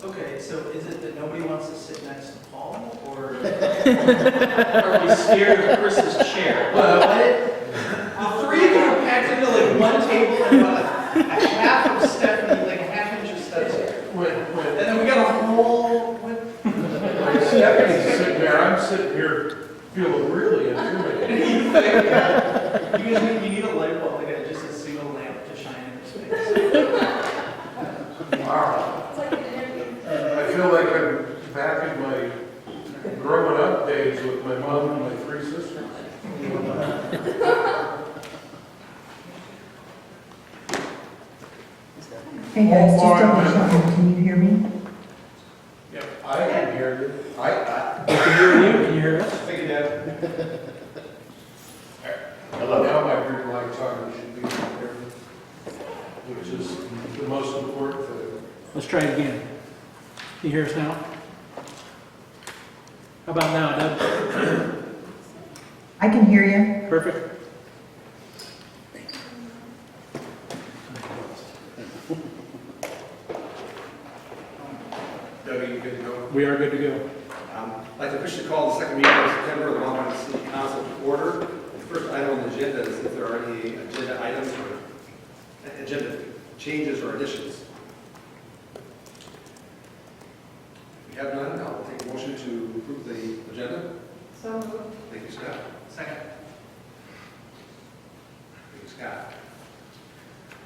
Okay, so is it that nobody wants to sit next to Paul, or are we scared of Chris's chair? The three of you are packed into like one table and about a half of Stephanie, like a half inch of steps here. And then we got a whole. Like Stephanie's sitting there, I'm sitting here feeling really intimidated. You need a light bulb, like just a single lamp to shine in your space. Wow. I feel like I'm back in my growing up days with my mom and my three sisters. Hey guys, just double checking, can you hear me? Yep, I can hear you. I Can you hear you? Can you hear us? think it is. Now my Greek light tongue should be here, which is the most important thing. Let's try it again. Can you hear us now? How about now, Deb? I can hear you. Perfect. Debbie, you good to go? We are good to go. I'd like to officially call the second meeting of September of the Long Island City Council to order. The first item on the agenda is if there are any agenda items or agenda changes or additions. If we have none, I'll take a motion to approve the agenda. So moved. Thank you, Scott. Second. Thank you, Scott.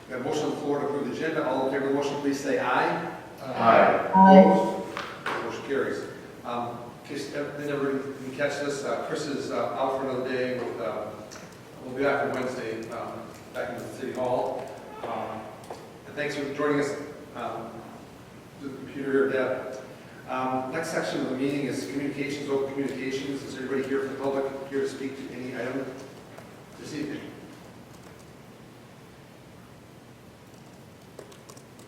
We have a motion on the floor to approve the agenda. All in favor of the motion, please say aye. Aye. Opposed? Motion carries. In case they never can catch this, Chris is out for another day. We'll be back on Wednesday, back in the City Hall. And thanks for joining us through the computer here, Deb. Next section of the meeting is communications, open communications. Is everybody here from the public here to speak to any item this evening?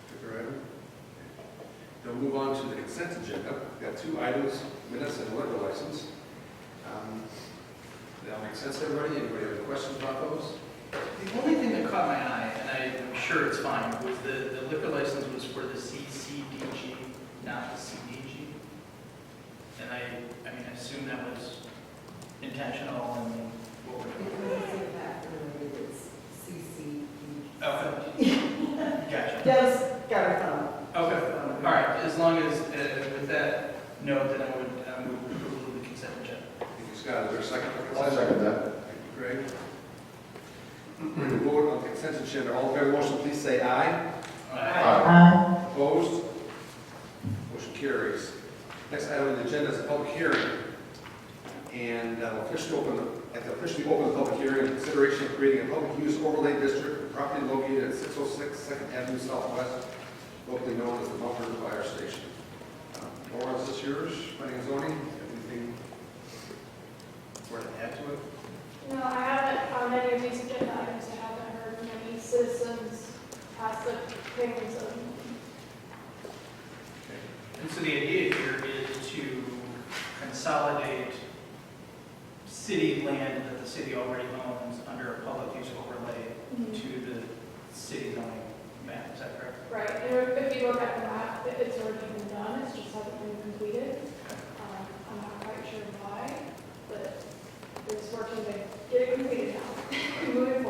Particular item? Then we'll move on to the consent agenda. We've got two items, minutes and a liquor license. That make sense to everybody? Anybody have any questions about those? The only thing that caught my eye, and I'm sure it's fine, was the liquor license was for the CCDG, not the CDG. And I mean, I assume that was intentional and what we're doing. Okay. Gotcha. Yes, got it from. Okay. All right. As long as with that note, then I would approve the consent agenda. Thank you, Scott. Is there a second for I'll consent? second that. Thank you, Greg. We'll vote on the consent agenda. All in favor of the motion, please say aye. Aye. Opposed? Motion carries. Next item on the agenda is a public hearing. And officially open the public hearing, consideration of creating a public use overlay district for property located at 606 2nd Avenue Southwest, locally known as the Mount Vernon Fire Station. Laura, is this yours? Planning and zoning? Anything more to add to it? No, I haven't found any of these agenda items. I haven't heard from any citizens past the planning and zoning. And so the idea here is to consolidate city land that the city already owns under a public use overlay to the city zoning map. Is that correct? Right, and if you look at the map, it's already been done, it's just hasn't been completed. I'm not quite sure why, but it's working to get it completed now, moving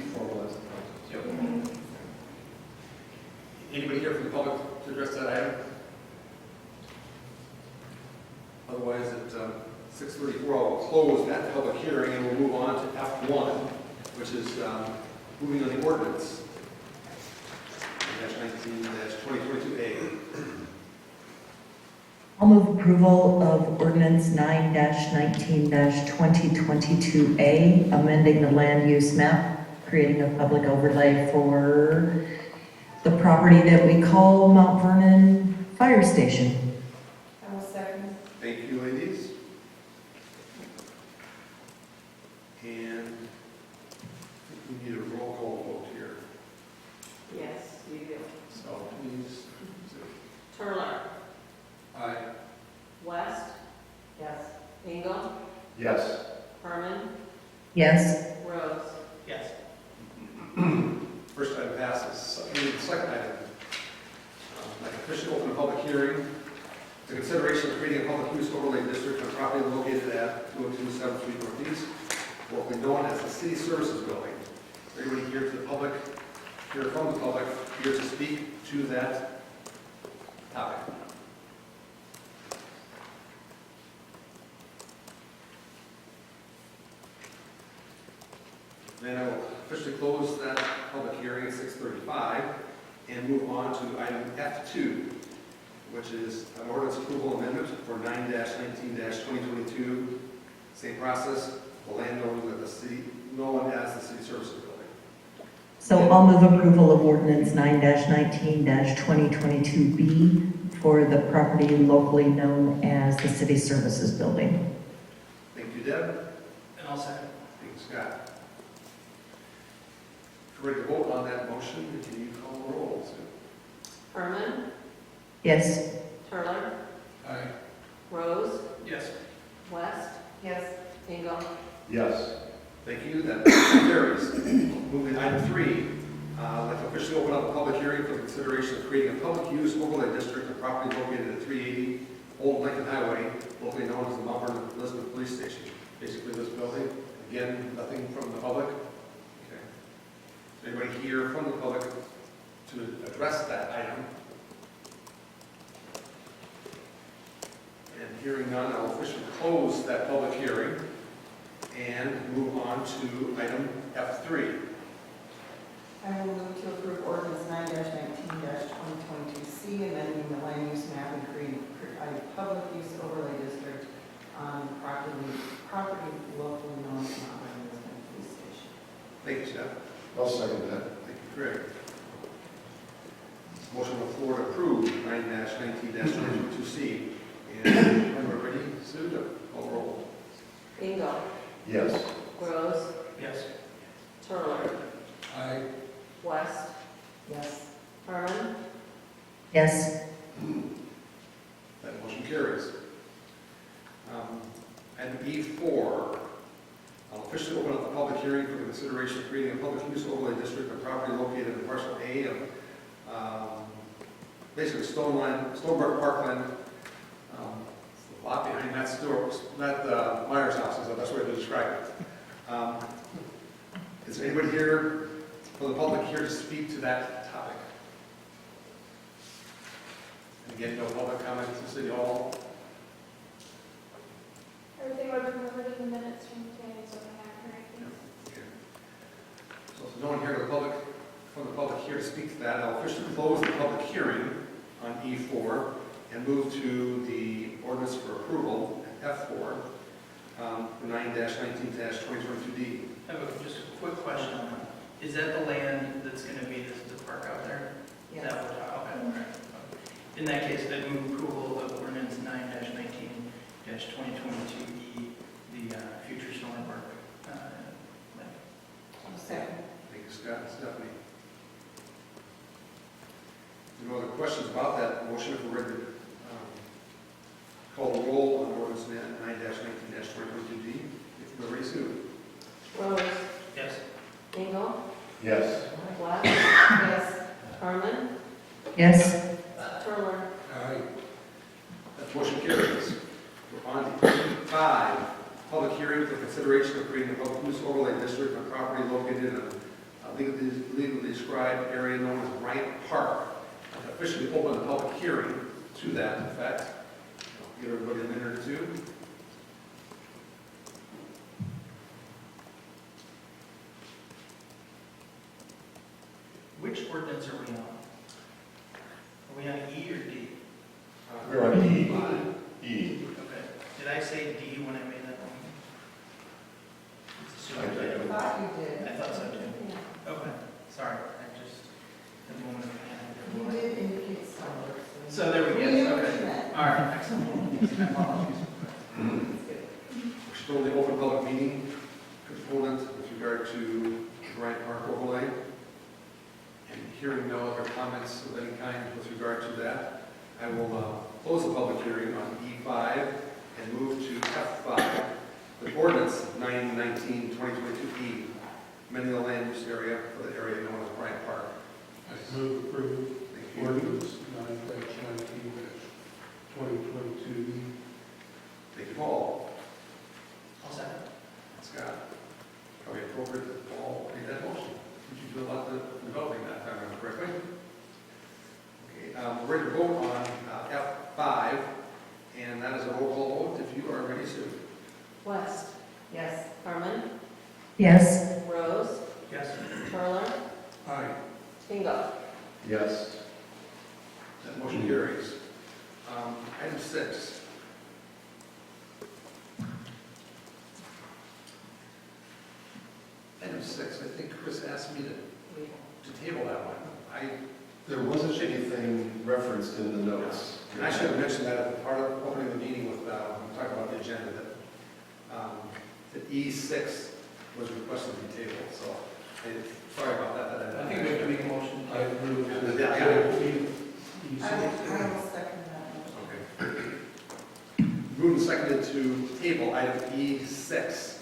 forward. Yep. Anybody here from the public to address that item? Otherwise, at 6:34, I'll close that public hearing and we'll move on to F1, which is moving on the ordinance. 19-2022A. I'll move approval of ordinance 9-19-2022A, amending the land use map, creating a public overlay for the property that we call Mount Vernon Fire Station. I will second. Thank you, ladies. And I think we need a roll call vote here. Yes, you do. So please. Turler. Aye. West. Yes. Engel. Yes. Herman. Yes. Rose. Yes. First item passes. Second item. officially open a public hearing to consideration of creating a public use overlay district on property located at 202 7th Street Northeast, locally known as the City Services Building. Everybody here to the public, here from the public, here to speak to that topic. Then I will officially close that public hearing at 6:35 and move on to item F2, which is an ordinance approval amendment for 9-19-2022. Same process, the land known as the city services building. So I'll move approval of ordinance 9-19-2022B for the property locally known as the City Services Building. Thank you, Deb. And I'll second. Thank you, Scott. If we're ready to vote on that motion, can you call the roll, Sue? Vernon, Yes. Turler, Aye. Rose, Yes. West. Yes. Engel. Yes. Thank you, that motion carries. Moving to item 3, I'd like to officially open up a public hearing for consideration of creating a public use overlay district of property located at 380 Old Lincoln Highway, locally known as the Vernon-Lisbon Police Station. Basically this building, again, nothing from the public. Okay. Is anybody here from the public to address that item? And hearing none, I'll officially close that public hearing and move on to item F3. I will move to approve ordinance 9-19-2022C, amending the land use map and creating a public use overlay district on property locally known as Mount Vernon-Lisbon Police Station. Thank you, Jeff. I'll second that. Thank you, Greg. Motion on the floor to approve 9-19-2022C. And when we're ready, Sue, to call roll. Engel. Yes. Rose, Yes. Turler, Aye. West. Yes. Vernon, Yes. That motion carries. Item E4, I'll officially open up the public hearing for the consideration of creating a public use overlay district on property located in parcel A of basically Stonebrook Parkland. It's the lot behind Matt's Myers' house is the best way to describe it. Is there anybody here from the public here to speak to that topic? And again, no public comment to City Hall. Everything I've remembered in the minutes from today is what I have right now. Okay. So if there's no one here from the public here to speak to that, I'll officially close the public hearing on E4 and move to the ordinance for approval, F4, for 9-19-2022D. I have just a quick question on that. Is that the land that's going to be the park out there? Is that what we're talking about? Okay, all right. In that case, I'd move approval of ordinance 9-19-2022E, the future Stony Park land. Second. Thank you, Scott and Stephanie. No other questions about that motion? If we're ready to call the roll on ordinance 9-19-2022D. If you're ready, Sue. Rose, Yes. Engel, Yes. West. Yes. Vernon, Yes. Turler, Aye. That motion carries. We're on to item 5, public hearing for consideration of creating a public use overlay district on property located in a legally described area known as Bryant Park. I'll officially open the public hearing to that effect. I'll give everybody a minute or two. Which ordinance are we on? Are we on E or D? We're on E. E. Okay. Did I say D when I made that one? I think I thought you did. I thought so too. Yeah. Okay, sorry, I just, had a moment of You panic. did indicate so. So there we go, We knew what okay. you meant. All right, excellent. My apologies. It's good. We're still in the open public meeting component with regard to Bryant Park overlay. And hearing no other comments of any kind with regard to that, I will close the public hearing on E5 and move to F5, the ordinance 9-19-2022E, amending the land use area for the area known as Bryant Park. I move approve Thank you. ordinance 9-19 we're ready to vote on F5, and that is a roll call vote if you are ready, Sue. West. Yes. Carmen, Yes. Rose, Yes. Turler, Aye. Engel. Yes. That motion carries. Item 6. Item 6, I think Chris asked me to table that one. There wasn't anything referenced in the notes. And I should have mentioned that at the part of opening the meeting with, when we talked about the agenda, that E6 was requested to be tabled, so sorry about that. I think we have to make a motion. I agree with Yeah. I will second that motion. Okay. Moved and seconded to table item E6.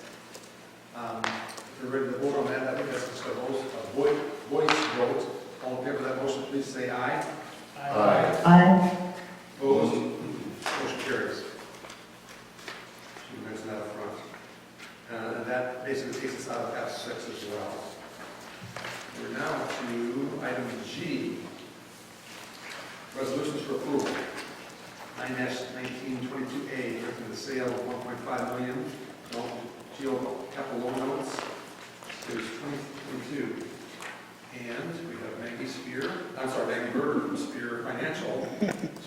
If you're ready to vote on that, I think that's just a voice vote. All in favor of that motion, please say aye. Aye. Aye. Opposed? Motion carries. Should mention that up front. And that basically takes us out of F6 as well. We're now to item G. Resolutions for approval. 9-1922A, granting the sale of 1.5 million GO capital loan notes. Series 2022. And we have Maggie Berger from Spear Financial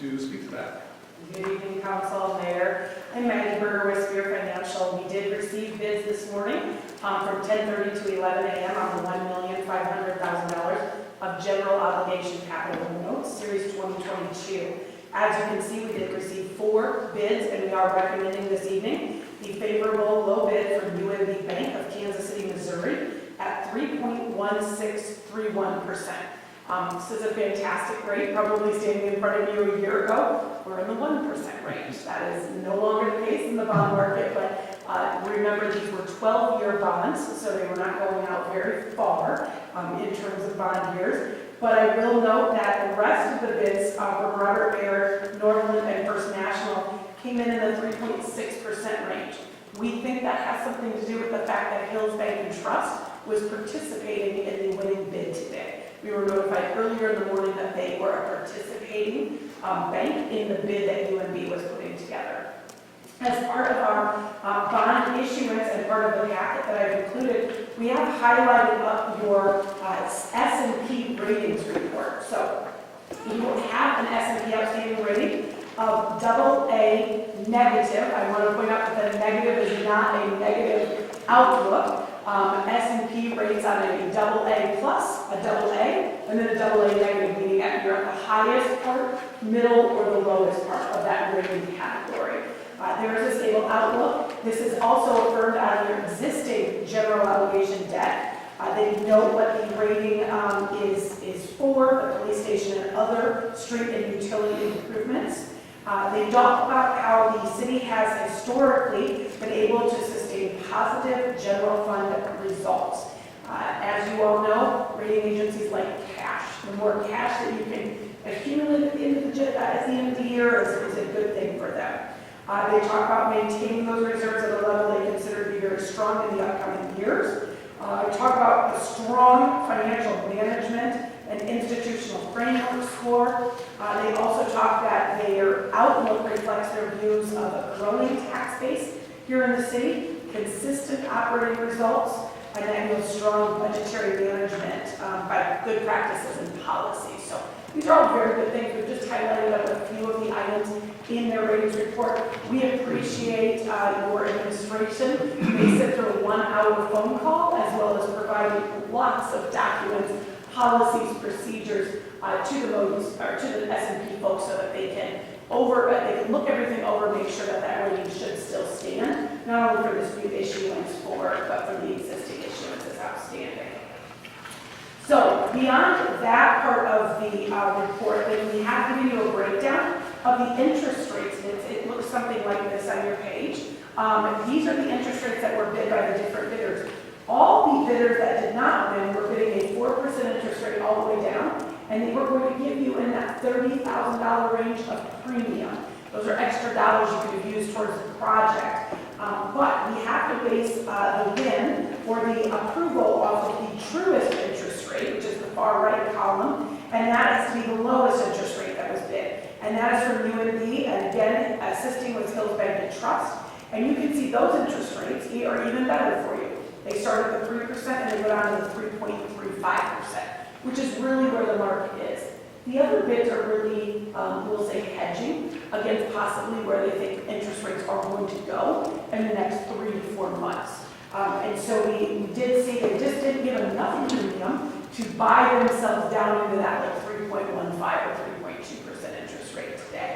to speak to that. Good evening, Council, Mayor. I'm Maggie Berger with Spear Financial. We did receive bids this morning from 10:30 to 11 a.m. on the $1,500,000 of general obligation capital notes, Series 2022. As you can see, we did receive 4 bids, and we are recommending this evening the favorable low bid from UMB Bank of Kansas City, Missouri at 3.1631%. This is a fantastic rate, probably standing in front of you a year ago. We're in the 1% range. That is no longer the case in the bond market, but remember these were 12-year bonds, so they were not going out very far in terms of bond years. But I will note that the rest of the bids from Robert Baird, Northland, and First National came in the 3.6% range. We think that has something to do with the fact that Hills Bank and Trust was participating in the winning bid today. We were notified earlier in the morning that they were a participating bank in the bid that UMB was putting together. As part of our bond issuance and part of the packet that I've included, we have highlighted up your S&P ratings report. So you will have an S&P outstanding rating of AA negative. I want to point out that the negative is not a negative outlook. S&P rates on a AA plus, a AA, and then a AA negative, meaning that you're at the highest part, middle, or the lowest part of that rating category. There is a stable outlook. This is also affirmed on your existing general obligation debt. They note what the rating is for, the police station and other street and utility improvements. They talk about how the city has historically been able to sustain positive general fund results. As you all know, rating agencies like cash. The more cash that you can accumulate at the end of the year is a good thing for them. They talk about maintaining those reserves at a level they consider to be very strong in the upcoming years. They talk about the strong financial management and institutional framework score. They also talk that their outlook reflects their views of a growing tax base here in the city, consistent operating results, and that strong budgetary management by good practices and policies. So these are all very good things. We've just highlighted up a few of the items in their ratings report. We appreciate your administration. They sit through a 1-hour phone call as well as providing lots of documents, policies, procedures to the Moody's or to the S&P folks so that they can look everything over, make sure that that rating should still stand, not only for this new issuance but for the existing issuance is outstanding. So beyond that part of the report, then we have given you a breakdown of the interest rates. It looks something like this on your page. These are the interest rates that were bid by the different bidders. All the bidders that did not win were bidding a 4% interest rate all the way down, and they were going to give you in that $30,000 range of premium. Those are extra dollars you could have used towards the project. But we have to base the win or the approval off of the truest interest rate, which is the far right column, and that has to be the lowest interest rate and that is from UNB, and again, assisting with Hills Bank and Trust. And you can see those interest rates are even better for you. They start at the 3% and they go down to the 3.35%, which is really where the market is. The other bids are really, we'll say, hedging against possibly where they think interest rates are going to go in the next 3 to 4 months. And so we did see they just didn't give enough premium to buy themselves down into that like 3.15 or 3.2% interest rate today.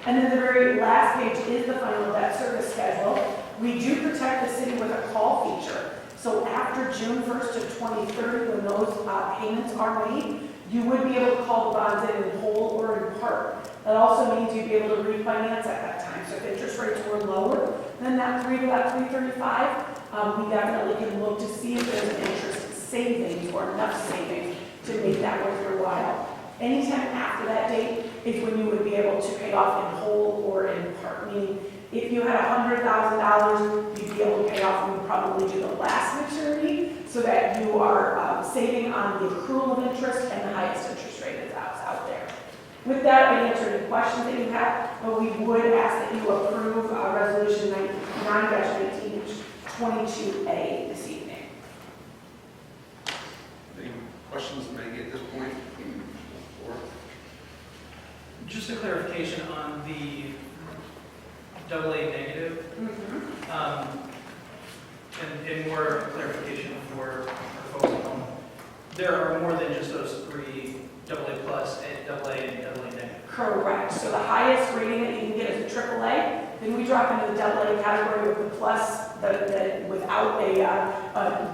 And then the very last page is the final debt service schedule. We do protect the city with a call feature. So after June 1st of 2030, when those payments are made, you would be able to call the bonds in whole or in part. That also means you'd be able to refinance at that time. So if interest rates were lower than that 3 to that 3.35, we definitely can look to see if there's an interest savings or enough savings to make that worth your while. Anytime after that date is when you would be able to pay off in whole or in part. Meaning, if you had $100,000, you'd be able to pay off and you'd probably do the last maturity so that you are saving on the accrual of interest and the highest interest rate is out there. With that, I answer any questions that you have, but we would ask that you approve Resolution 9-19-22A this evening. Any questions, Maggie, at this point? Or Just a clarification on the AA negative, and more clarification for folks at home. There are more than just those 3 AA plus, AA, and AA negative. Correct. So the highest rating that you can get is a AAA. Then we drop into the AA category with the plus, the without a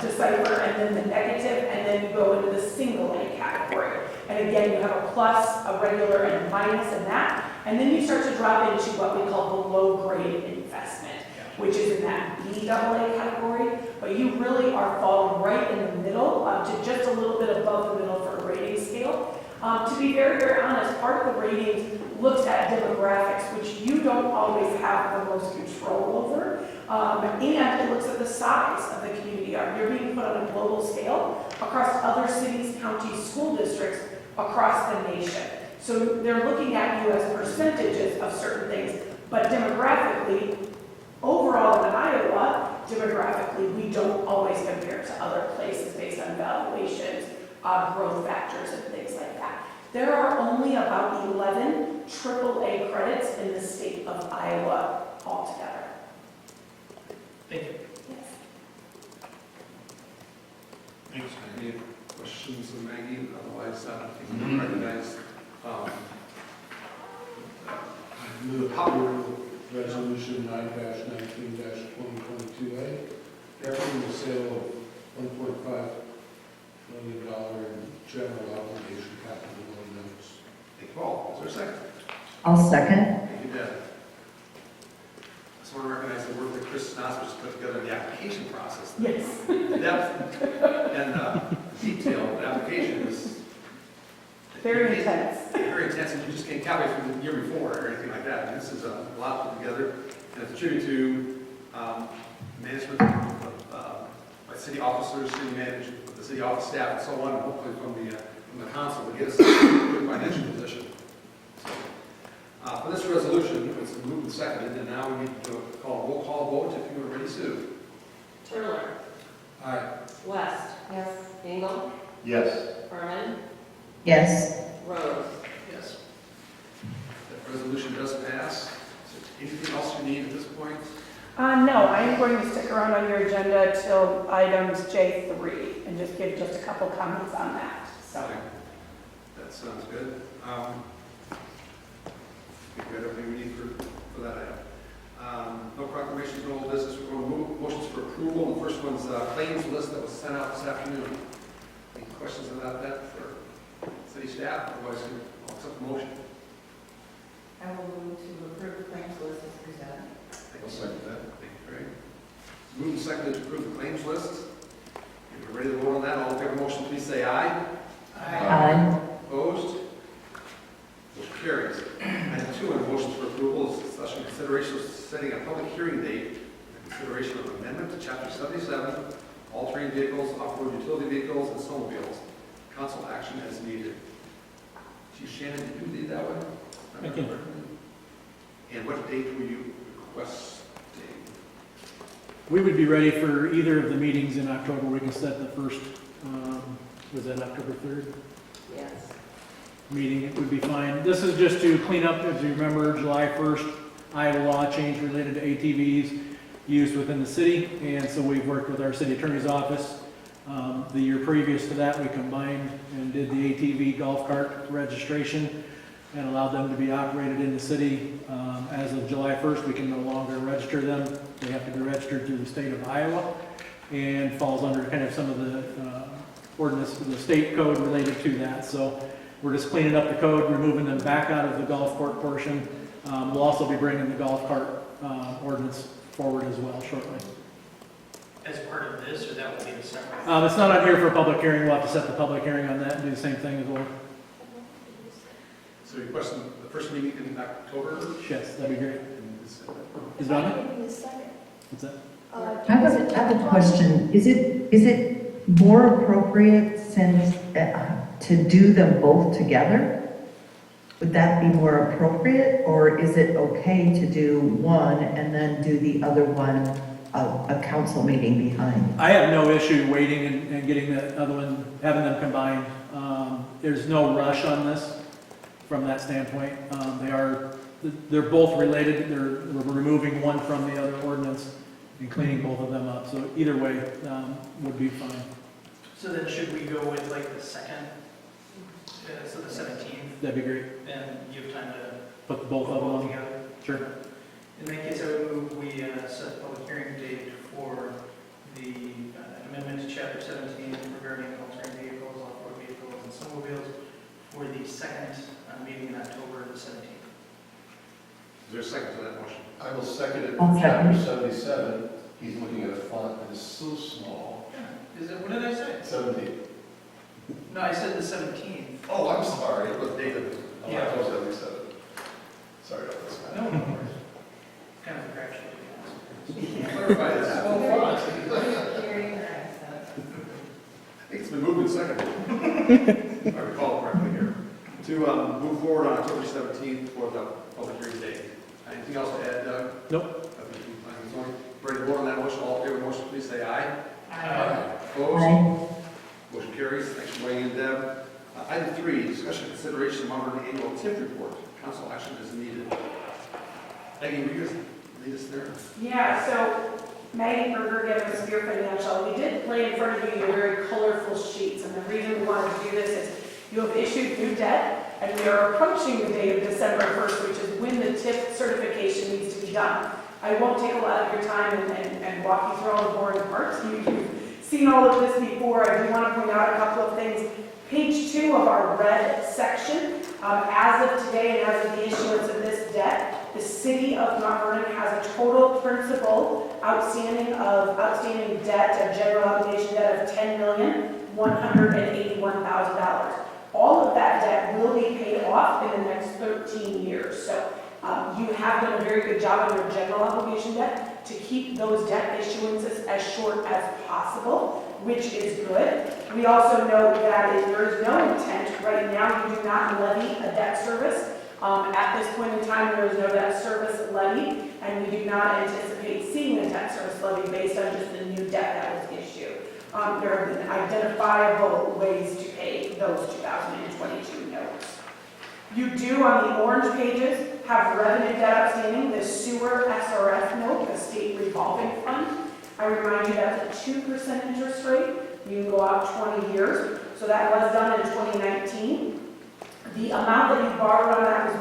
decipher, and then the negative, and then you go into the single A category. And again, you have a plus, a regular, and a minus in that. And then you start to drop into what we call the low-grade investment, which is in that BAA category. But you really are falling right in the middle, to just a little bit above the middle for a rating scale. To be very, very honest, part of the ratings looks at demographics, which you don't always have the most control over. And it looks at the size of the community. You're being put on a global scale across other cities, counties, school districts across the nation. So they're looking at you as percentages of certain things, but demographically, overall in Iowa, demographically, we don't always compare to other places based on valuations, growth factors, and things like that. There are only about 11 AAA credits in the state of Iowa altogether. Thank you. Yes. thanks, Maggie. Any questions of Maggie? Otherwise, I think we recognize Move approval resolution 9-19-2022A, approving the sale of $1.5 million in general obligation capital loan notes. Thank you all. Is there a second? I'll second. Thank you, Deb. I just want to recognize the work that Chris Snosser just put together in the application process. Yes. The depth and detail of the application is Very intense. very intense, and you just can't calculate from the year before or anything like that. And this is a lot put together, and it's a tribute to management by city officers, city managers, the city office staff, and so on, and hopefully from the council to get us in a good financial position. So, for this resolution, it's moved and seconded, and now we need to call a roll call vote if you are ready, Sue. Turler. Aye. West. Yes. Engel. Yes. Vernon. Yes. Rose. Yes. That resolution does pass. Is there anything else you need at this point? No, I am going to stick around on your agenda till items J3 and just give just a couple comments on that. So. That sounds good. I think we have everything we need for that item. No proclamations, no old business. We're going to move motions for approval. The first one's claims list that was sent out this afternoon. Any questions about that for city staff? Otherwise, I'll accept the motion. I will move to approve the claims list as presented. I'll second that. Thank you, Craig. Move and seconded to approve the claims list. If we're ready to vote on that, all in favor of the motion, please say aye. Aye. Opposed? Motion carries. Item 2 on motions for approval is discussion consideration of setting a public hearing date and consideration of amendment to Chapter 77, all-terrain vehicles, off-road utility vehicles, and snowmobiles. Council action as needed. Chief Shannon, did you lead that one? Thank you. And what date were you requesting? We would be ready for either of the meetings in October. We can set the first, was that October 3rd? Yes. Meeting, it would be fine. This is just to clean up, as you remember, July 1st, Iowa law change related to ATVs used within the city, and so we've worked with our city attorney's office. The year previous to that, we combined and did the ATV golf cart registration and allowed them to be operated in the city. As of July 1st, we can no longer register them. They have to be registered through the state of Iowa and falls under kind of some of the ordinance, the state code related to that. So we're just cleaning up the code, removing them back out of the golf court portion. We'll also be bringing the golf cart ordinance forward as well shortly. As part of this, or that will be the separate? It's not on here for a public hearing. We'll have to set the public hearing on that and do the same thing as well. So you're requesting the first meeting in October? Yes, that'd be great. Is it on there? What's that? I have a question. Is it more appropriate since, to do them both together? Would that be more appropriate, or is it okay to do one and then do the other one, a council meeting behind? I have no issue waiting and getting the other one, having them combined. There's no rush on this from that standpoint. They're both related. We're removing one from the other ordinance and cleaning both of them up. So either way would be fine. So then should we go with like the second, so the 17th, That'd be great. and you have time to Put put both of both them. together? Sure. In that case, I would move we set the public hearing date for the amendment to chapter 17 regarding all-terrain vehicles, off-road vehicles, and snowmobiles for the second meeting in October the 17th. Is there a second to that motion? I will second it I'll for second. chapter 77. He's looking at a font that is so small. Is it, what did I say? 17. No, I said the 17th. Oh, I'm sorry. What date of it? Oh, I thought 77. Sorry about this. No, no worries. Kind of a crapshoot, to be honest. Clarify that. Small font. I think it's been moved and seconded. If I recall correctly here. To move forward on October 17th for the public hearing date. Anything else to add, Doug? Nope. Ready to vote on that motion? All in favor of the motion, please say aye. Aye. Opposed? Aye. Motion carries. Thanks for weighing in, Deb. Item 3, discussion and consideration of Mount Vernon annual TIF report. Council action is needed. Maggie, will you guys lead us there? Yeah, so Maggie Berger gave us Spear Financial. We did lay in front of you your very colorful sheets, and the reason we wanted to do this is you have issued new debt, and we are approaching the date of December 1st, which is when the TIF certification needs to be done. I won't take a lot of your time and walk you through all the boring parts. You've seen all of this before. I do want to point out a couple of things. Page 2 of our red section, as of today and as of the issuance of this debt, the city of Mount Vernon has a total principal outstanding debt, a general obligation debt of $10,181,000. All of that debt will be paid off in the next 13 years. So you have done a very good job on your general obligation debt to keep those debt issuances as short as possible, which is good. We also know that if there is no intent, right now you do not levy a debt service. At this point in time, there is no debt service levy, and we do not anticipate seeing a debt service levy based on just the new debt that was issued. There have been identifiable ways to pay those 2022 notes. You do, on the orange pages, have revenue debt outstanding, the sewer SRF note, the state revolving fund. I remind you that's a 2% interest rate. You can go out 20 years. So that was done in 2019. The amount that you borrowed on that was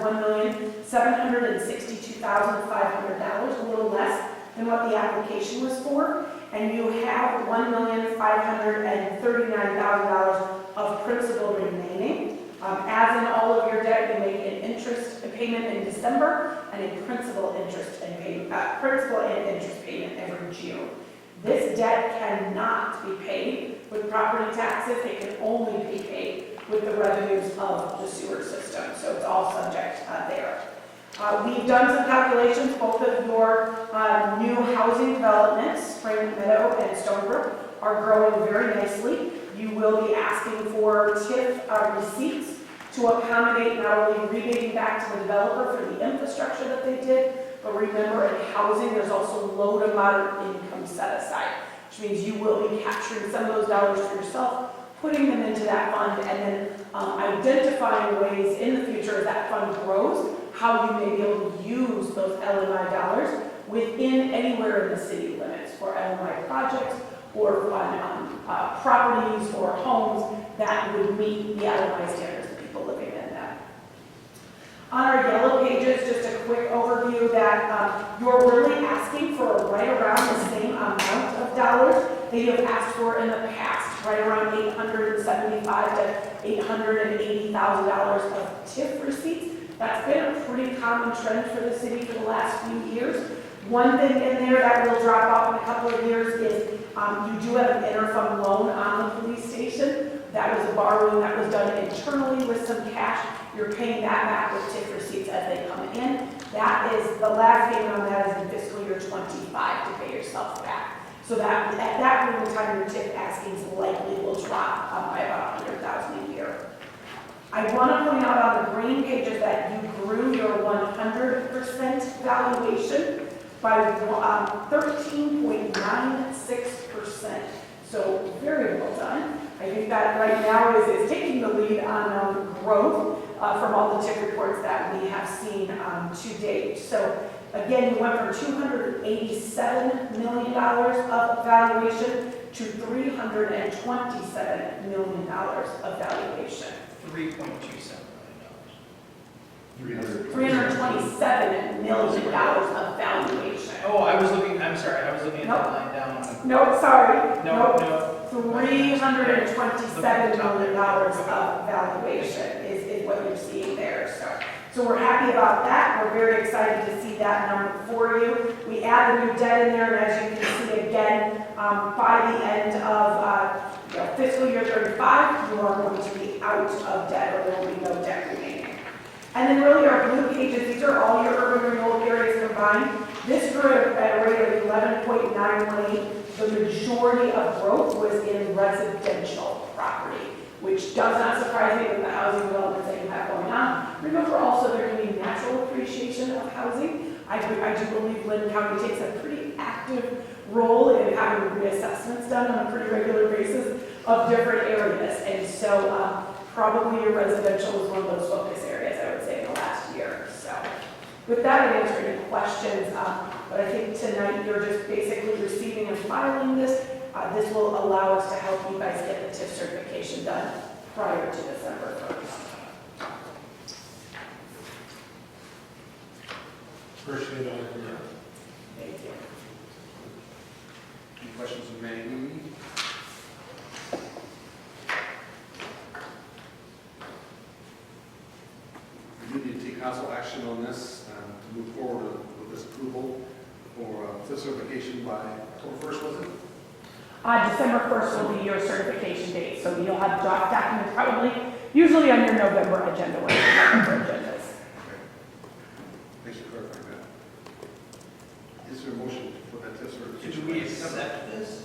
$1,762,500, a little less than what the application was for. And you have $1,539,000 of principal remaining. As in all of your debt, you make an interest payment in December and a principal and interest payment every June. This debt cannot be paid with property taxes. It can only be paid with the revenues of the sewer system. So it's all subject there. We've done some calculations. Both of your new housing developments, Spring Meadow and Stonebrook, are growing very nicely. You will be asking for TIF receipts to accommodate not only rebating back to the developer for the infrastructure that they did, but remember in housing, there's also low to moderate income set aside, which means you will be capturing some of those dollars for yourself, putting them into that fund, and then identifying ways in the future as that fund grows, how you may be able to use those LMI dollars within anywhere in the city limits for LMI projects or on properties or homes that would meet the LMI standards of people living in them. On our yellow pages, just a quick overview that you're really asking for right around the same amount of dollars that you have asked for in the past, right around $875,000 to $880,000 of TIF receipts. That's been a pretty common trend for the city for the last few years. One thing in there that will drop off in a couple of years is you do have an interfund loan on the police station. That was a borrowing that was done internally with some cash. You're paying that back with TIF receipts as they come in. That is, the last payment on that is in fiscal year 25 to pay yourself back. So that at that point in time, your TIF askings likely will drop by about $100,000 a year. I want to point out on the green pages that you grew your 100% valuation by 13.96%. So very well done. I think that right now is taking the lead on growth from all the TIF reports that we have seen to date. So again, we went from $287 million of valuation to $327 million of valuation. $3.27 million. $327 million of valuation. Oh, I'm sorry, I was looking at Nope. that line down. Nope, sorry. No, Nope. no. $327 million of valuation is what you're seeing there. So we're happy about that. We're very excited to see that number for you. We add the new debt in there, and as you can see again, by the end of fiscal year 35, you are going to be out of debt, or there will be no debt remaining. And then really our blue pages, these are all your urban renewal areas combined. This grew at a rate of 11.918. The majority of growth was in residential property, which does not surprise me with the housing developments that you have going on. Remember also there can be natural appreciation of housing. I do believe Lynn County takes a pretty active role in having reassessments done on a pretty regular basis of different areas. And so probably your residential is one of those focus areas, I would say, in the last year. So with that, I'd answer any questions. But I think tonight you're just basically receiving and filing this. This will allow us to help you guys get the TIF certification done prior to December 1st. Appreciate it. Thank you. Any questions of Maggie? We do need to take council action on this to move forward with this approval for TIF certification by October 1st, was it? December 1st will be your certification date, so you'll have draft documents probably, usually on your November agenda, when your November agendas. Thanks for clarifying that. Is there a motion for that TIF certification? Should we accept this?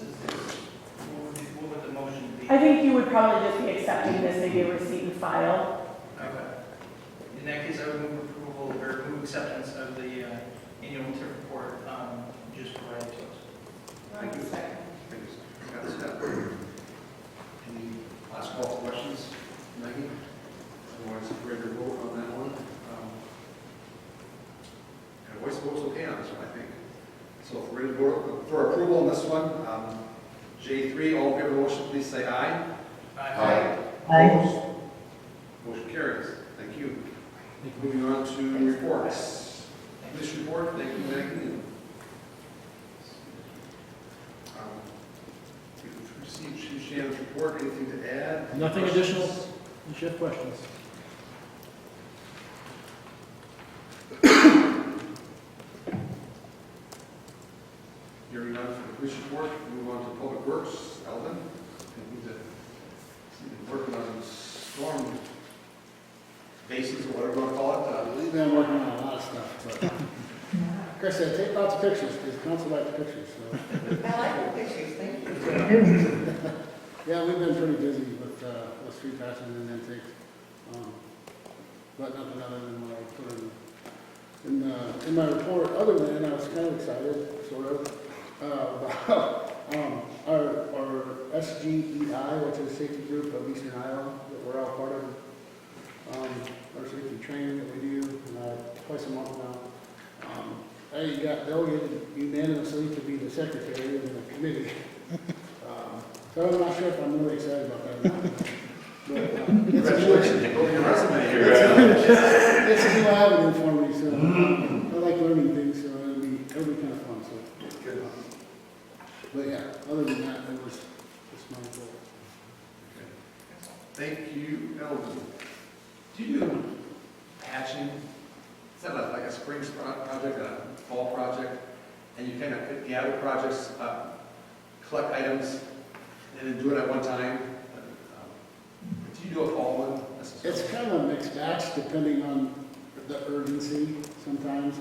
What would the motion be? I think you would probably just be accepting this, maybe a receipt and file. Okay. In that case, I would move approval or move acceptance of the annual TIF report just provided to us. Thank you. Thanks. Got this down. Any last call for questions, Maggie? Otherwise, ready to vote on that one. And voice vote's okay on this one, I think. So if we're ready to vote for approval on this one, J3, all in favor of the motion, please say aye. Aye. Opposed? Motion carries. Thank you. Moving on to reports. This report, thank you, Maggie. We've received Shannon's report. Anything to add? Nothing additional. You should have questions. Hearing none for the police report, move on to public works. Eldon, need to see you working on storm bases or whatever you want to call it. We've been working on a lot of stuff, but Chris said, take lots of pictures, because council likes pictures, so. I like the pictures, thank you. Yeah, we've been pretty busy with street patching and intakes. but nothing other than what I put in my report. Other than, I was kind of excited, sort of, about our SGEI, which is a safety group of Eastern Iowa, that we're all part of. Our safety training that we do twice a month now. I got delegated unanimously to be the secretary of the committee. So I'm not sure if I'm really excited about that or not. But, Congratulations, you your resume here. it's a new avenue for me, so I like learning things, so it'll be kind of fun. So, Good. but yeah, other than that, it was just my goal. Thank you, Eldon. Do you do patching? Is that like a spring project, a fall project? And you kind of gather projects, collect items, and then do it at one time? Do you do a fall one necessarily? It's kind of a mixed batch depending on the urgency sometimes.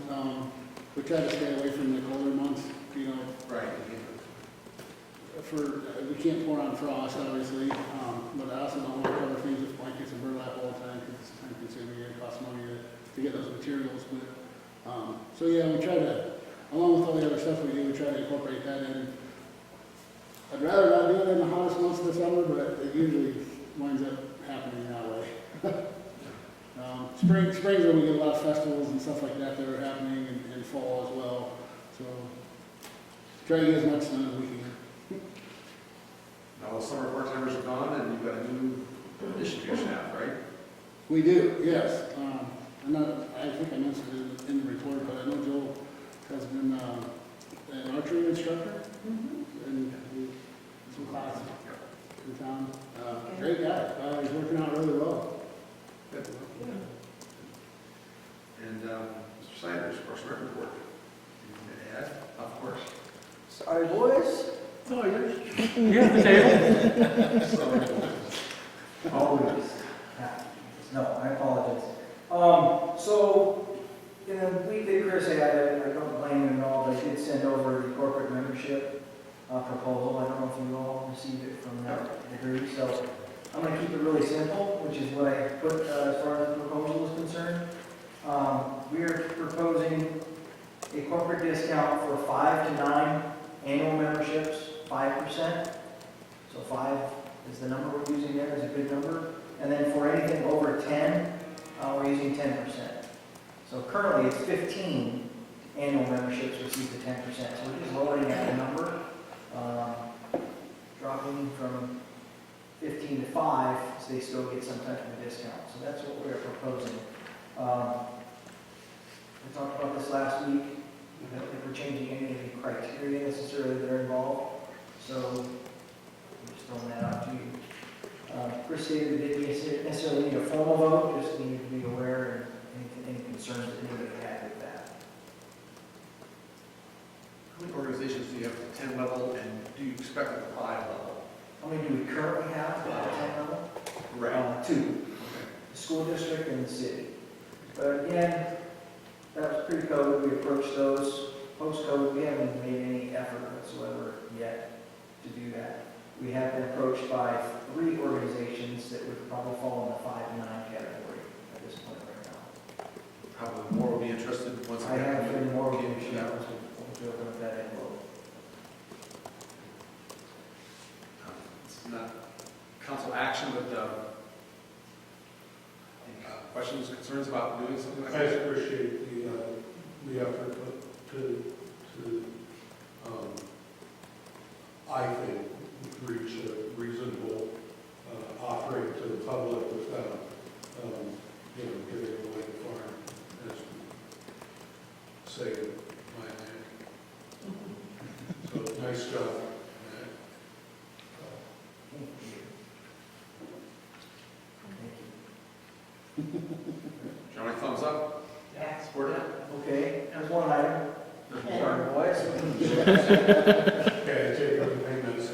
We try to stay away from the colder months, you know. Right. We can't pour on frost, obviously, but I also don't want to cover things with blankets and burlap all the time because it's time consuming and it costs money to get those materials. But, so yeah, we try to, along with all the other stuff we do, we try to incorporate that in. I'd rather not do it in the hottest months of the summer, but it usually winds up happening that way. Spring's when we get a lot of festivals and stuff like that that are happening, and fall as well. So try to get as much done as we can. Now, the summer part-timers are gone, and you've got a new addition to your staff, right? We do, yes. I think I mentioned it in the report, but I know Joel has been an archery instructor in some classes in town. Great guy. He's working out really well. Good. And Mr. Sanders, of course, record report. Anything to add? Of course. Sorry, boys. Oh, you have the table. Always. No, I apologize. So, in a week that Chris had, I don't blame him at all, but I did send over the corporate membership proposal. I don't know if you all received it from that degree, so I'm going to keep it really simple, which is what I put as far as the proposal is concerned. We are proposing a corporate discount for 5 to 9 annual memberships, 5%. So 5 is the number we're using there, is a good number. And then for anything over 10, we're using 10%. So currently it's 15 annual memberships receive the 10%. So we're just lowering that number, dropping from 15 to 5, so they still get some type of a discount. So that's what we're proposing. We talked about this last week. We don't think we're changing any of the criteria necessarily that are involved. So I'm just throwing that out to you. Chris stated that we didn't necessarily need a formal vote, just needed to be aware and any concerns that anybody had with that. How many organizations do you have at the 10 level, and do you expect at the 5 level? How many do we currently have at the 10 level? Right. 2. Okay. The school district and the city. But again, that was pre-COVID. We approached those. Post-COVID, we haven't made any effort whatsoever yet to do that. We have been approached by 3 organizations that would probably fall in the 5 to 9 category at this point right now. Probably more will be interested once I have been more Okay, information yeah. once we open up that envelope. It's not council action, but any questions, concerns about doing something like I that? appreciate the effort to I think, reach a reasonable offering to the public without, giving away the farm, as we say in my land. So, nice job. Johnny, thumbs up? Yeah. Support it? Okay, there's one item. There's Sorry, more. boys. Okay, take everything that's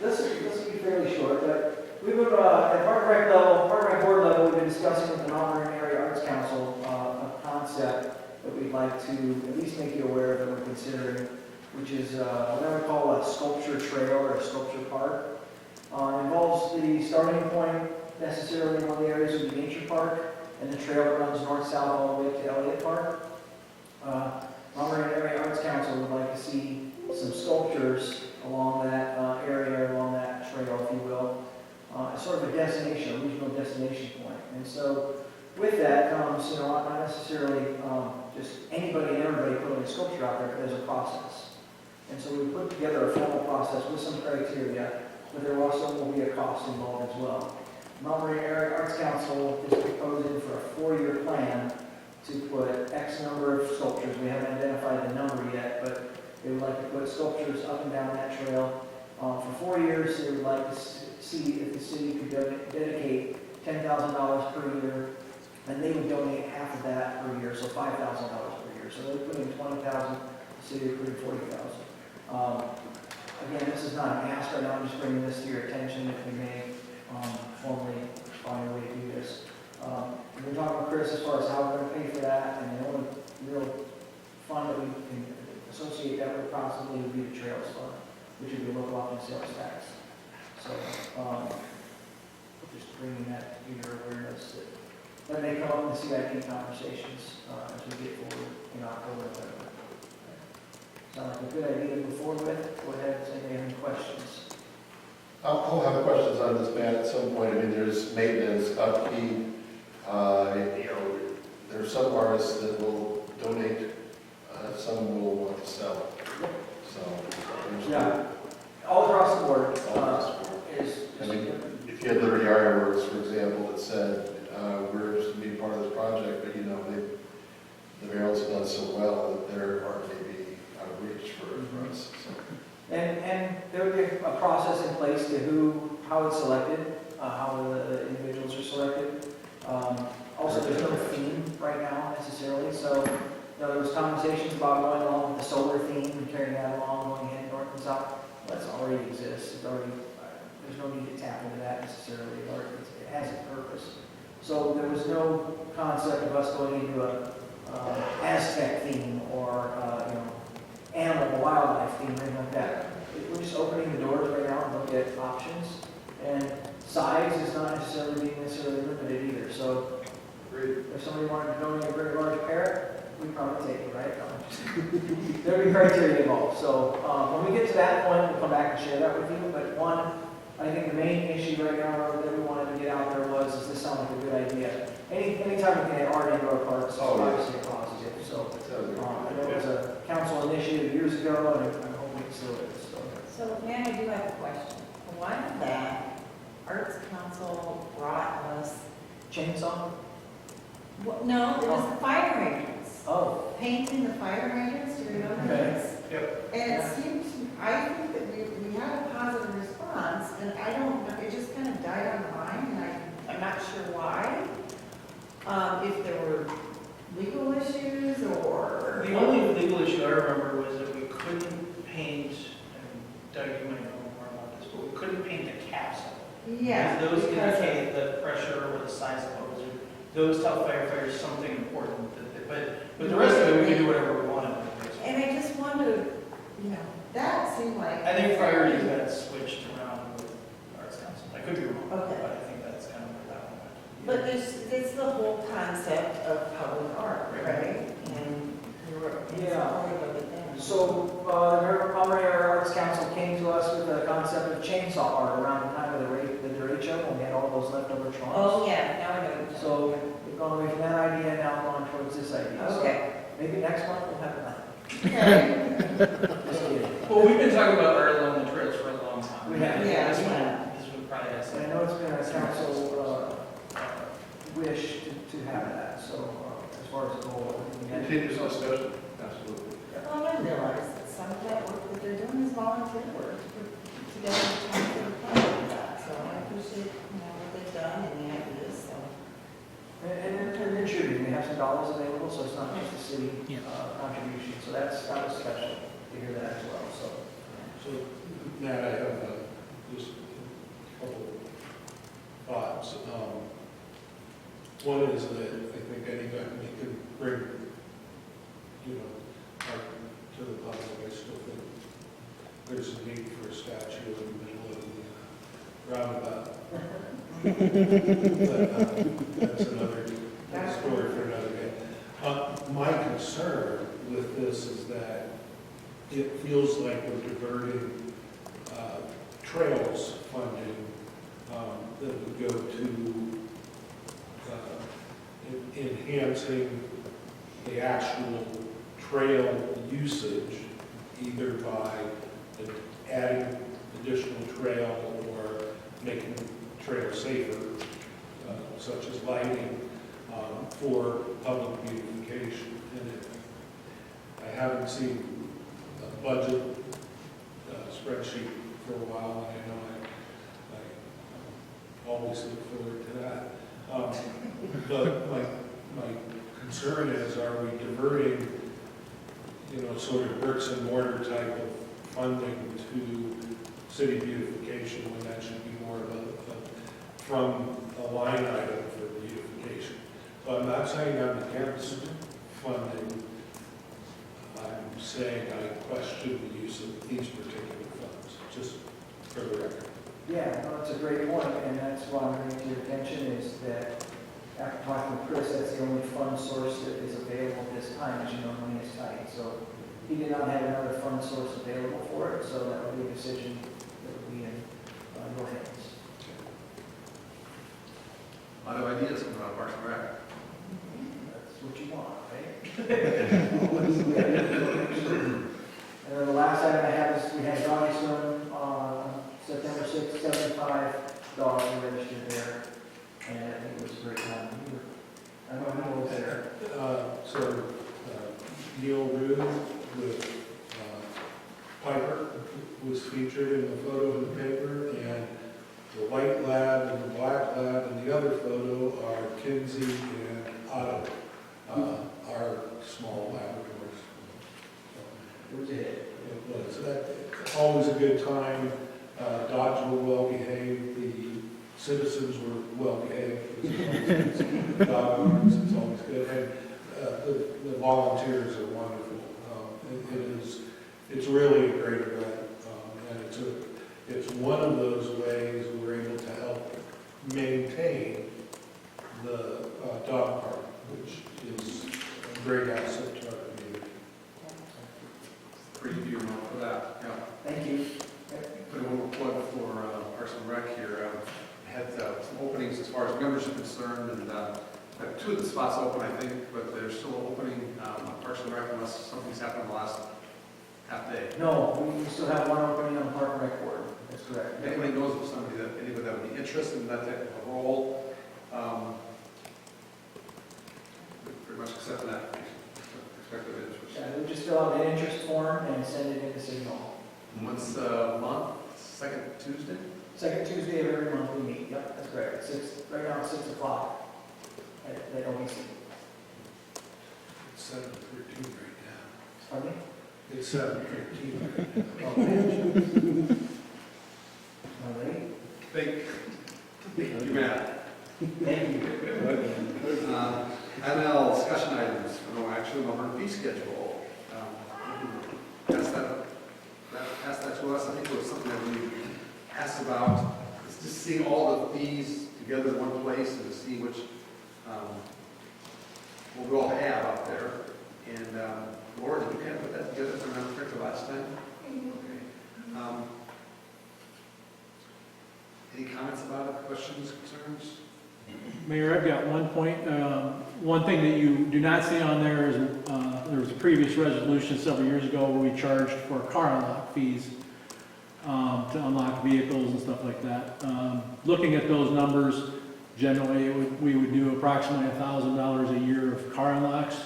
This will be fairly short, but we've been, at Park and Rec level, Park and Rec board level, we've been discussing with the Mount Vernon Area Arts Council, a concept that we'd like to at least make you aware of that we're considering, which is what I would call a sculpture trail or a sculpture park. It involves the starting point necessarily one of the areas would be Nature Park, and the trail that runs north-south all the way to Elliott Park. Monterey Area Arts Council would like to see some sculptures along that area, along that trail, if you will. It's sort of a destination, a regional destination point. And so with that comes, not necessarily just anybody and everybody putting a sculpture out there, but there's a process. And so we put together a formal process with some criteria, but there also will be a cost involved as well. Monterey Area Arts Council is proposing for a 4-year plan to put X number of sculptures. We haven't identified the number yet, but they would like to put sculptures up and down that trail. For 4 years, they would like to see if the city could dedicate $10,000 per year, and they would donate half of that per year, so $5,000 per year. So they're putting $20,000, the city would put $40,000. Again, this is not an ask right now, I'm just bringing this to your attention if we may formally find a way to do this. We've been talking with Chris as far as how we're going to pay for that, and the only real fund that we can associate that with possibly would be the Trails Fund, which would be local option sales tax. So, just bringing that to your awareness that may come up in the CIP conversations as we get forward in October. Sound like a good idea to move forward with? Go ahead and say if you have any questions. I'll have questions on this, Matt, at some point. I mean, there's maintenance, upkeep. There are some artists that will donate, some will want to sell. So, Yeah, all across the board. I mean, if you had Liberty Ironworks, for example, that said, we're just going to be part of this project, but the barrels have done so well that their art may be out of reach for us. So. And there would be a process in place to how it's selected, how the individuals are selected. Also, there's no theme right now necessarily, so there was conversations about going along with the solar theme and carrying that along, going ahead north and south. That's already exists. It's already, there's no need to tap into that necessarily. It has a purpose. So there was no concept of us going into a Aztec theme or animal, wildlife theme, anything like that. We're just opening the doors right now and look at options. And size is not necessarily being limited either. So if somebody wanted to donate a very large parrot, we'd probably take it, right? There'd be criteria involved. So when we get to that point, we'll come back and share that with you. But I think the main issue right now that we wanted to get out there was, does this sound like a good idea? Anytime we can add art into our parks, obviously a positive. So I know it was a council initiative years ago, and I'm hoping it still is. So, Nan, I do have a question. A while back, Arts Council brought us, Chainsaw? no, it was the fire hydrants. Oh. Painting the fire hydrants, do you remember this? Yep. And it seemed, I think that we had a positive response, and I don't know, it just kind of died on the vine, and I'm not sure why. If there were legal issues or... The only legal issue I remember was that we couldn't paint, and Doug, you might know more about this, but we couldn't paint the caps of it. Yeah. Because those indicate the pressure or the size of the hose. Those tell firefighters something important. But the rest of it, we can do whatever we want. And I just wondered, that seemed like... I think priorities got switched around with Arts Council. I could be wrong, Okay. but I think that's kind of where that one went. But there's the whole concept of public art, right? And we were supportive of it then. So the Monterey Area Arts Council came to us with the concept of chainsaw art around the time of the derecho, when we had all those leftover trunks. Oh, yeah, now I know. So we've gone away from that idea, now gone towards this idea. Okay. So maybe next month we'll have that. Okay. Just kidding. Well, we've been talking about art along the trails for a long time. We have. Yeah, This yeah. one probably has And I know it's been a council wish to have that, so as far as the goal, we had Continuous discussion, absolutely. Well, I realize that some of that work that they're doing is volunteer work to put together time for the plan of that. So I appreciate, what they've done and the ideas, so. And contributing, we have some dollars available, so it's not just a city contribution, so that was special to hear that as well, so. So, Matt, I have just a couple thoughts. One is that I think anytime we can bring, art to the public, I still think there's a need for a statue in the middle of the roundabout. But, that's another story for another day. My concern with this is that it feels like we're diverting trails funding that would go to enhancing the actual trail usage, either by adding additional trail or making trails safer, such as lighting, for public beautification. And I haven't seen a budget spreadsheet for a while, and I know I always look forward to that. But my concern is, are we diverting, sort of bricks and mortar type of funding to city beautification when that should be more of from a line item for beautification? So I'm not saying I'm against funding. I'm saying I question the use of these particular funds, just for the record. Yeah, no, that's a great point, and that's why I'm bringing to your attention is that after talking with Chris, that's the only fund source that is available this time, as you know, money is tight. So he did not have another fund source available for it, so that would be a decision that would be in your hands. A lot of ideas coming out of Parks and Rec. That's what you want, right? And then the last item I have is we had Doggy Swim on September 6th, $75 registered there. And I think it was a great time. I don't know who was there. Neil Rude with Piper was featured in the photo in the paper, and the white lab and the black lab and the other photo are Kinsey and Otto, our small Labradors. It was a hit. It was always a good time. Dogs were well behaved. The citizens were well behaved. Dog owners, it's always good. And the volunteers are wonderful. It's really a great event, and it's one of those ways we're able to help maintain the dog park, which is a great asset to our community. Pretty view for that, yeah. Thank you. Put a little plug for Parks and Rec here. I had some openings as far as membership concerned, and two of the spots open, I think, but they're still opening on Parks and Rec unless something's happened in the last half day. No, we still have one opening on Park and Rec Board. That's correct. If anybody knows of anybody that would be interested in that type of a role, pretty much accept that expected interest. Yeah, we just fill out the interest form and send it in to City Hall. Once a month, second Tuesday? Second Tuesday of every month we meet. Yep, that's correct. Right now it's 6 o'clock at OBC. It's 7:13 right now. Pardon me? It's 7:13 right now. Okay. All right. Thank you, Matt. Thank you. ML discussion items, no action on fee schedule. Pass that to us. I think it was something that we asked about. It's just seeing all the fees together in one place and to see which, what we all have out there. And Laura, did you kind of put that together if I remember correctly last time? Okay. Any comments about it, questions, concerns? Mayor, I've got one point. One thing that you do not see on there is there was a previous resolution several years ago where we charged for car unlock fees to unlock vehicles and stuff like that. Looking at those numbers, generally we would do approximately $1,000 a year of car unlocks.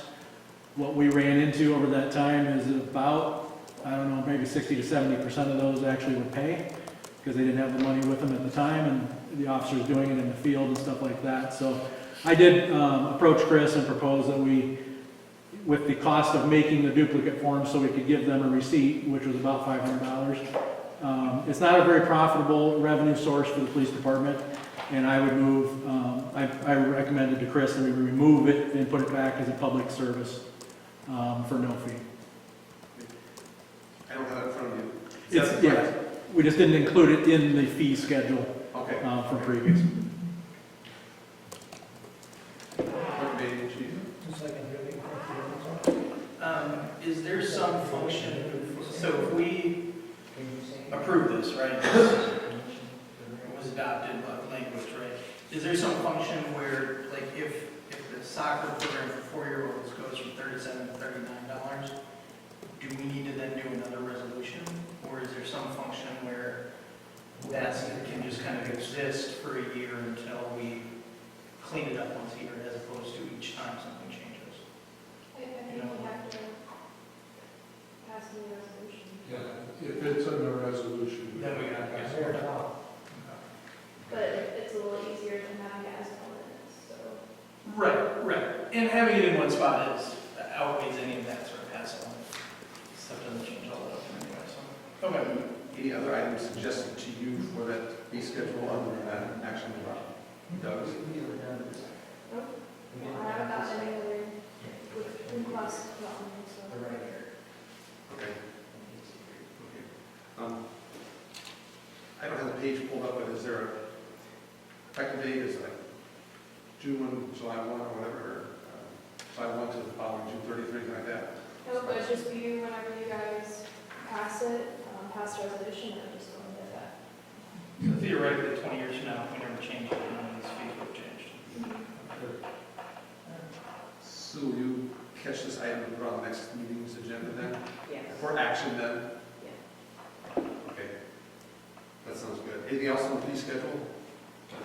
What we ran into over that time is about, I don't know, maybe 60 to 70% of those actually would pay because they didn't have the money with them at the time, and the officers doing it in the field and stuff like that. So I did approach Chris and propose that we, with the cost of making the duplicate forms so we could give them a receipt, which was about $500. It's not a very profitable revenue source for the police department, and I would move, I recommended to Chris that we remove it and put it back as a public service for no fee. I don't have it in front of you. Yeah, we just didn't include it in the fee schedule. Okay. from previous. Recommended chief. Is there some function, so if we approve this, right? It was adopted, but language, right? Is there some function where, like, if the soccer program for 4-year-olds goes from $37 to $39, do we need to then do another resolution? Or is there some function where that can just kind of exist for a year until we clean it up once a year, as opposed to each time something changes? I think we have to pass a new resolution. Yeah, if it's in the resolution. Then we got to pass Fair it. enough. But it's a little easier than having it as an ordinance, so. Right. And having it in one spot is outweighs any of that sort of hassle. Stuff doesn't change all that often anyway, so. Okay. Any other items suggested to you for that fee schedule other than that action Doug's? I haven't gotten any other requests about me, so. Okay. I don't have the page pulled up, but is there a effective date, is it like June, July 1 or whatever, or July 1 to the following June 30th, or anything like that? It'll just be whenever you guys pass it, pass the resolution, and just go into that. So theoretically, 20 years from now, if we never change it, none of these fees would have changed. So will you catch this item and put on the next meeting's agenda then? Yes. For action then? Yeah. Okay. That sounds good. Anything else on the fee schedule?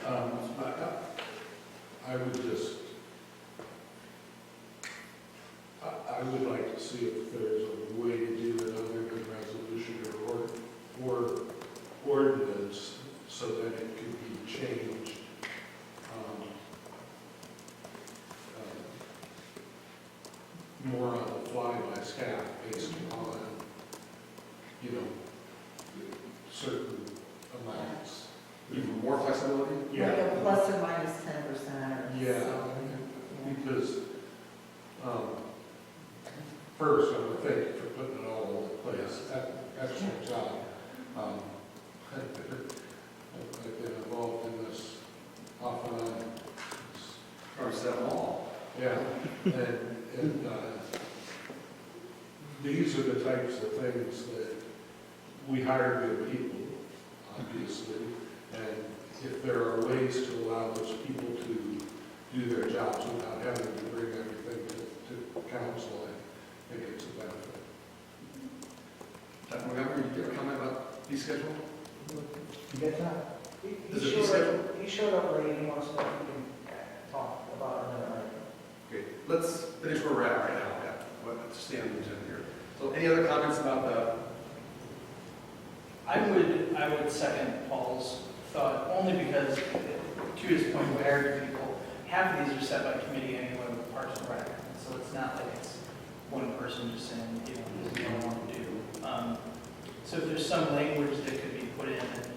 I would just, I would like to see if there's a way to do it other than resolution or ordinance so that it could be changed. More on the fly by staff based on, certain amounts. Even more flexibility? Like a plus or minus 10%. Yeah, because, first, I want to thank you for putting it all in place. Excellent job. I've been involved in this off and on. Or set them all? Yeah, and these are the types of things that we hire good people, obviously, and if there are ways to allow those people to do their jobs without having to bring everything to council, I think it's a benefit. Dr. Montgomery, you have a comment about fee schedule? You get that? Is it fee schedule? He showed up late, he wants to, we can talk about another item. Okay, let's finish where we're at right now. Yeah, let's stay on the agenda here. So any other comments about the, I would second Paul's thought, only because, to his point, we hired people. Half of these are set by committee anyway with Parks and Rec, so it's not like it's one person just saying, this is what I want to do. So if there's some language that could be put in, that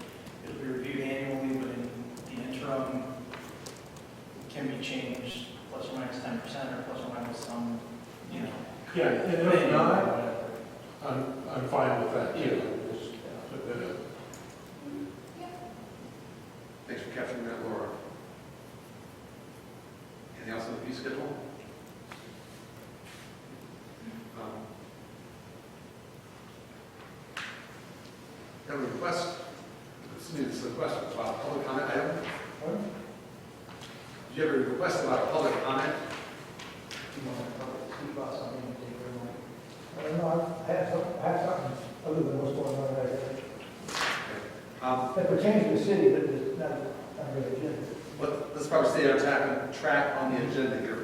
it'll be reviewed annually, but in the interim, can be changed plus or minus 10% or plus or minus some, Yeah, and if not, I'm fine with that, Yeah. Just put that in. thanks for capturing that, Laura. Anything else on the fee schedule? Have a request? It's a request about a public comment item. Do you have a request about a public comment? You want to speak about something in particular? I don't know, I have something other than what's going on right there. That pertains to the city, but it's not under the agenda. Let's probably stay on track on the agenda here.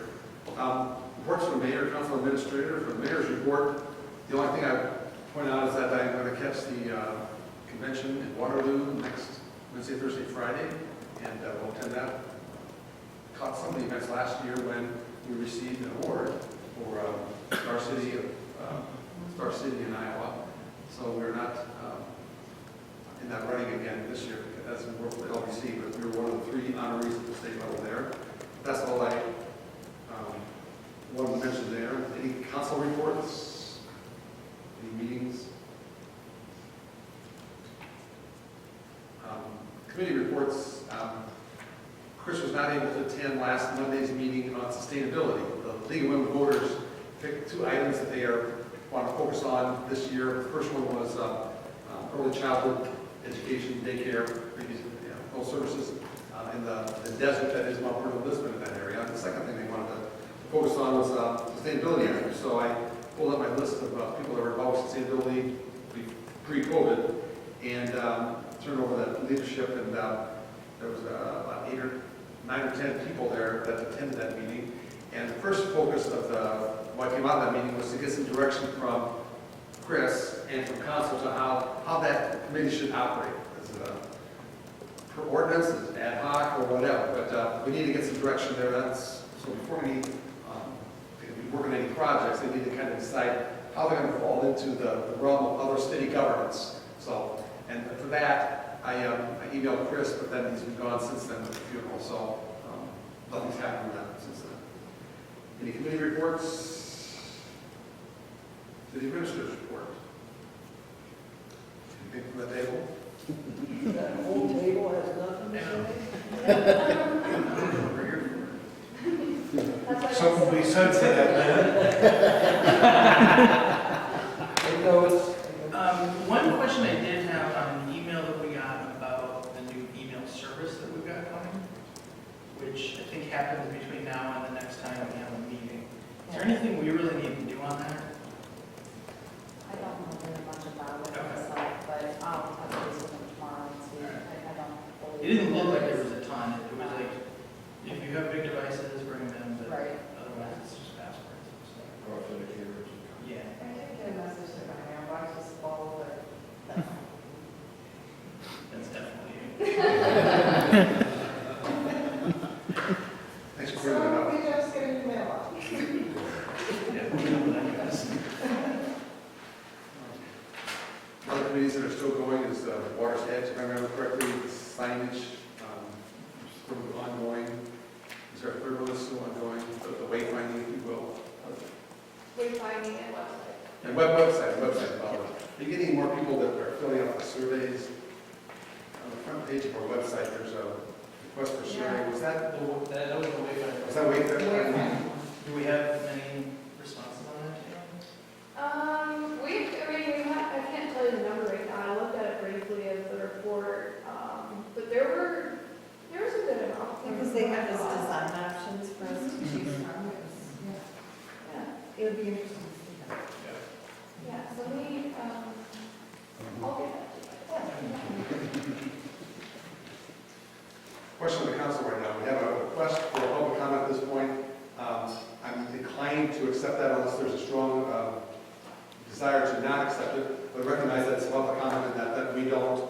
Reports from the mayor, council administrator. For the mayor's report, the only thing I point out is that I'm going to catch the convention in Waterloo next Wednesday, Thursday, Friday, and we'll attend that. Caught some of the events last year when we received an award for Star City in Iowa. So we're not in that running again this year, because that's important for the LBC, but we were one of the 3 honorees at the state level there. That's all I wanted to mention there. Any council reports? Any meetings? Committee reports. Chris was not able to attend last Monday's meeting on sustainability. The League of Women Voters picked 2 items that they want to focus on this year. The first one was early childhood education, daycare, health services in the desert that is Mount Vernon-Lisbon in that area. And the second thing they wanted to focus on was sustainability items. So I pulled up my list of people that were involved with sustainability pre-COVID and turned over the leadership, and there was about 9 or 10 people there that attended that meeting. And the first focus of what came out of that meeting was to get some direction from Chris and from council to how that committee should operate. Is it per ordinance, is it ad hoc, or whatever? But we need to get some direction there. So before we work on any projects, they need to kind of decide how they're going to fall into the realm of other city governance. So, and for that, I emailed Chris, but then he's been gone since then with the funeral. So nothing's happened with that since then. Any committee reports? City administrator's report. Anything from the table? That whole table has nothing to say? Something will be said for that, One question I did have on an email that we got about the new email service that we've got coming, which I think happens between now and the next time we have a meeting. Is there anything we really need to do on that? I don't know very much about it myself, but I'll touch base with them tomorrow and see. I don't It believe. didn't look like there was a ton. It was like, if you have big devices, bring them in, but Right. otherwise it's just passwords. So, Authenticators. yeah. I did get a message that my mailbox was full, but That's definitely you. Thanks for so bringing that up. we just get a new mailbox. Yeah, we know what that is. Other committees that are still going is the Water's Edge, if I remember correctly, signage, sort of ongoing. Is there a third one that's still ongoing? The wayfinding, if you will. Wayfinding and website. And website. Are you getting more people that are filling out the surveys? On the front page of our website, there's a request for survey. Was that That was the wayfinding. wayfinding? Do we have many responses on that? I can't tell you the number right now. I looked at it briefly as the report, but there was a good amount. Because they have this design options for us to choose from. It would be interesting to see that. Yeah, so I'll get that. Question of the council right now. We have a request for public comment at this point. I'm inclined to accept that unless there's a strong desire to not accept it, but recognize that it's public comment and that we don't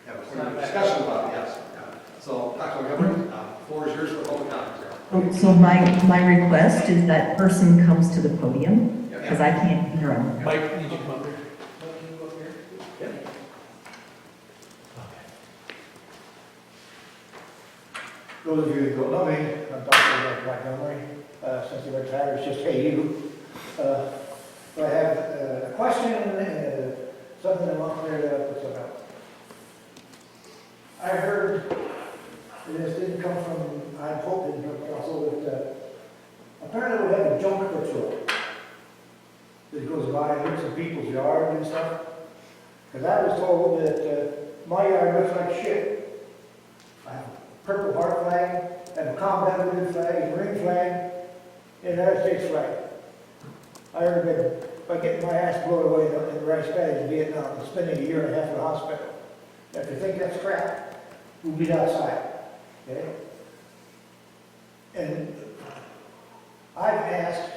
have a discussion about it, yes. Yeah. So, Dr. Montgomery, floor is yours for public comment. So my request is that person comes to the podium, because I can't hear them. Mike, need you to come up here? Yeah. Those of you who don't know me, I'm Dr. Montgomery. Since you're retired, it's just hey you. I have a question and something I want cleared up with about. I heard, and this didn't come from, I'm hoping from council, that apparently we have a junk patrol that goes by and looks at people's yard and stuff. Because I was told that my yard looks like shit. I have a Purple Heart flag, and a combat blue flag, a Marine flag, and a United States flag. I heard that by getting my ass blown away in the rice paddies in Vietnam and spending a year and a half in the hospital. If you think that's crap, we'll be outside. Okay? And I've asked,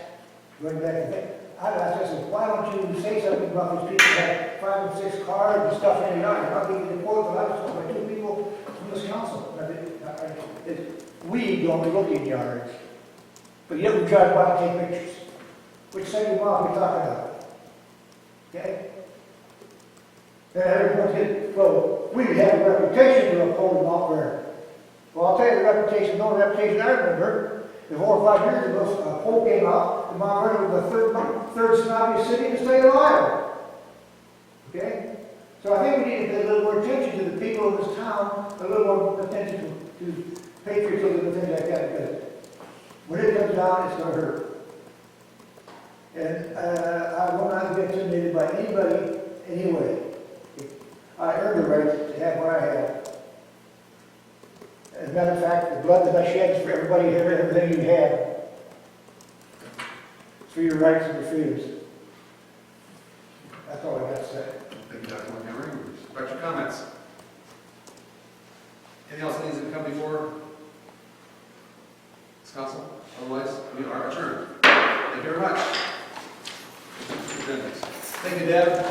going back and think, I've asked, I said, why don't you say something about these people that have 5 and 6 cars and stuff in their yard? I'll give you the quote, but I was told by 2 people from this council. We don't look in yards, but yet we drive by and take pictures. Which second mile are we talking about? Okay? And everyone said, well, we have a reputation to uphold Mount Vernon. Well, I'll tell you the reputation, no reputation I remember. 4 or 5 years ago, a poll came out, and Mount Vernon was the third snobbiest city in the state of Iowa. Okay? So So I think we need to pay a little more attention to the people of this town, a little more attention to patriotism and things like that, because when it comes down, it's gonna hurt. And I will not be intimidated by anybody anyway. I earned the right to have what I have. As a matter of fact, the blood that I shed is for everybody here, everything you have. It's for your rights and your freedoms. That's all I got to say. Thank you, Dr. Montgomery. Questions, comments? Anything else that needs to come before this council? Otherwise, we are adjourned. Thank you very much. Thank you, Deb.